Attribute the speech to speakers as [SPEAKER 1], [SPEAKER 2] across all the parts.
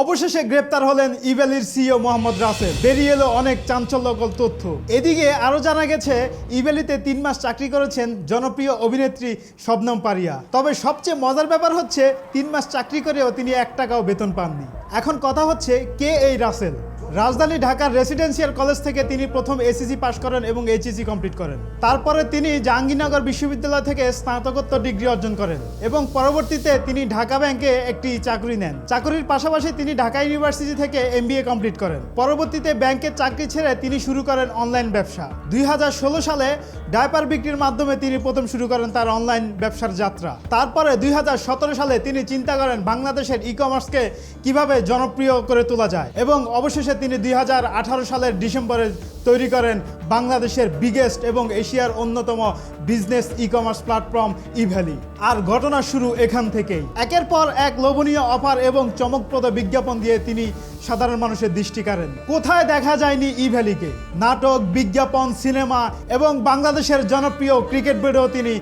[SPEAKER 1] অবশেষে গ্রেপ্তার হলেন ইভ্যালির সিইও মোহাম্মদ রাসেল। বেরিয়ে এলো অনেক চাঞ্চল্যকর তথ্য। এদিকে আরও জানা গেছে ইভ্যালিতে 3 মাস চাকরি করেছেন জনপ্রিয় অভিনেত্রী শবনম পারিয়া। তবে সবচেয়ে মজার ব্যাপার হচ্ছে 3 মাস চাকরি করেও তিনি 1 টাকাও বেতন পাননি। এখন কথা হচ্ছে কে এই রাসেল। রাজধানী ঢাকার রেসিডেন্সিয়াল কলেজ থেকে তিনি প্রথম এসএসসি পাশ করেন এবং এইচএসসি কমপ্লিট করেন। তারপরে তিনি জাহাঙ্গীরনগর বিশ্ববিদ্যালয় থেকে স্নাতকোত্তর ডিগ্রি অর্জন করেন এবং পরবর্তীতে তিনি ঢাকা ব্যাংকে একটি চাকরি নেন। চাকরির পাশাপাশি তিনি ঢাকা ইউনিভার্সিটি থেকে এমবিএ কমপ্লিট করেন। পরবর্তীতে ব্যাংকের চাকরি ছেড়ে তিনি শুরু করেন অনলাইন ব্যবসা। 2016 সালে ডায়পার বিক্রির মাধ্যমে তিনি প্রথম শুরু করেন তার অনলাইন ব্যবসার যাত্রা। তারপরে 2017 সালে তিনি চিন্তা করেন বাংলাদেশের ই কমার্সকে কিভাবে জনপ্রিয় করে তোলা যায় এবং অবশেষে তিনি 2018 সালের ডিসেম্বরে তৈরি করেন বাংলাদেশের বিগেস্ট এবং এশিয়ার অন্যতম business e commerce platform Evaly. আর ঘটনা শুরু এখান থেকেই। একের পর এক লোভনীয় অফার এবং চমকপ্রদ বিজ্ঞাপন দিয়ে তিনি সাধারণ মানুষের দৃষ্টি কাড়েন। কোথায় দেখা যায়নি ইভ্যালিকে? নাটক, বিজ্ঞাপন, সিনেমা এবং বাংলাদেশের জনপ্রিয় ক্রিকেট বোর্ডেও তিনি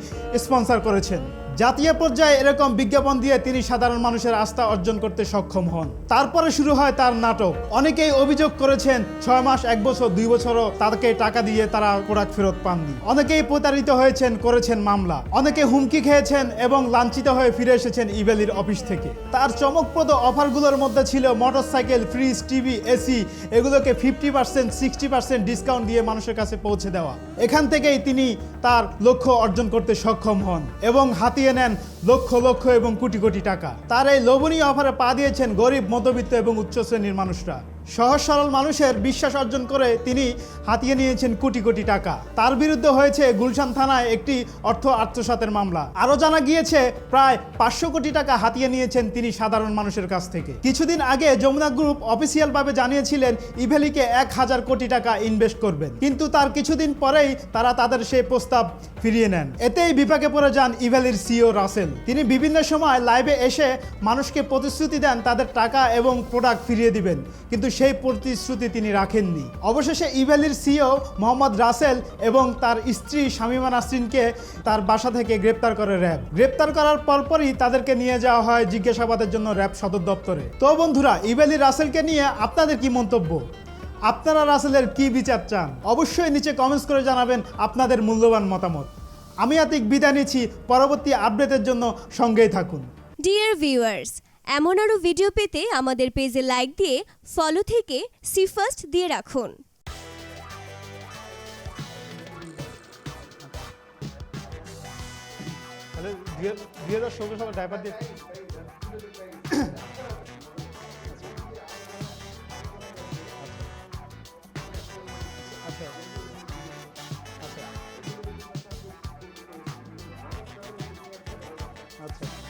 [SPEAKER 1] স্পন্সর করেছেন। জাতীয় পর্যায়ে এরকম বিজ্ঞাপন দিয়ে তিনি সাধারণ মানুষের আস্থা অর্জন করতে সক্ষম হন। তারপরে শুরু হয় তার নাটক। অনেকেই অভিযোগ করেছেন 6 মাস, 1 বছর, 2 বছরও তাদেরকে টাকা দিয়ে তারা প্রোডাক্ট ফেরত পাননি। অনেকেই প্রতারিত হয়েছেন, করেছেন মামলা। অনেকে হুমকি খেয়েছেন এবং লাঞ্ছিত হয়ে ফিরে এসেছেন ইভ্যালির অফিস থেকে। তার চমকপ্রদ অফারগুলোর মধ্যে ছিল মোটরসাইকেল, ফ্রিজ, টিভি, এসি, এগুলোকে 50%, 60% ডিসকাউন্ট দিয়ে মানুষের কাছে পৌঁছে দেওয়া। এখান থেকেই তিনি তার লক্ষ্য অর্জন করতে সক্ষম হন এবং হাতিয়ে নেন লক্ষ লক্ষ এবং কোটি কোটি টাকা। তার এই লোভনীয় অফারে পা দিয়েছেন গরিব, মধ্যবিত্ত এবং উচ্চ শ্রেণীর মানুষরা। সহজ সরল মানুষের বিশ্বাস অর্জন করে তিনি হাতিয়ে নিয়েছেন কোটি কোটি টাকা। তার বিরুদ্ধে হয়েছে গুলশান থানায় একটি অর্থ আত্মসাতের মামলা। আরও জানা গিয়েছে প্রায় 500 কোটি টাকা হাতিয়ে নিয়েছেন তিনি সাধারণ মানুষের কাছ থেকে। কিছুদিন আগে যমুনা গ্রুপ অফিসিয়ালভাবে জানিয়েছিলেন ইভ্যালিকে 1000 কোটি টাকা ইনভেস্ট করবেন, কিন্তু তার কিছুদিন পরেই তারা তাদের সেই প্রস্তাব ফিরিয়ে নেন। এতেই বিপাকে পড়ে যান ইভ্যালির সিইও রাসেল। তিনি বিভিন্ন সময় লাইভে এসে মানুষকে প্রতিশ্রুতি দেন তাদের টাকা এবং প্রোডাক্ট ফিরিয়ে দিবেন, কিন্তু সেই প্রতিশ্রুতি তিনি রাখেননি। অবশেষে ইভ্যালির সিইও মোহাম্মদ রাসেল এবং তার স্ত্রী শামীমা নাসরিনকে তার বাসা থেকে গ্রেপ্তার করে র্যাব। গ্রেপ্তার করার পরপরই তাদেরকে নিয়ে যাওয়া হয় জিজ্ঞাসাবাদের জন্য র্যাব সদর দপ্তরে। তো বন্ধুরা, ইভ্যালি রাসেলকে নিয়ে আপনাদের কি মন্তব্য? আপনারা রাসেলের কি বিচার চান? অবশ্যই নিচে কমেন্টস করে জানাবেন আপনাদের মূল্যবান মতামত। আমি আতিক বিদায় নিচ্ছি। পরবর্তী আপডেটের জন্য সঙ্গেই থাকুন।
[SPEAKER 2] ডিয়ার ভিউয়ার্স, এমন আরও ভিডিও পেতে আমাদের পেজে লাইক দিয়ে ফলো থেকে সি ফার্স্ট দিয়ে রাখুন।
[SPEAKER 1] তাহলে 2016 সালে ডায়পার দিয়ে আচ্ছা আচ্ছা আচ্ছা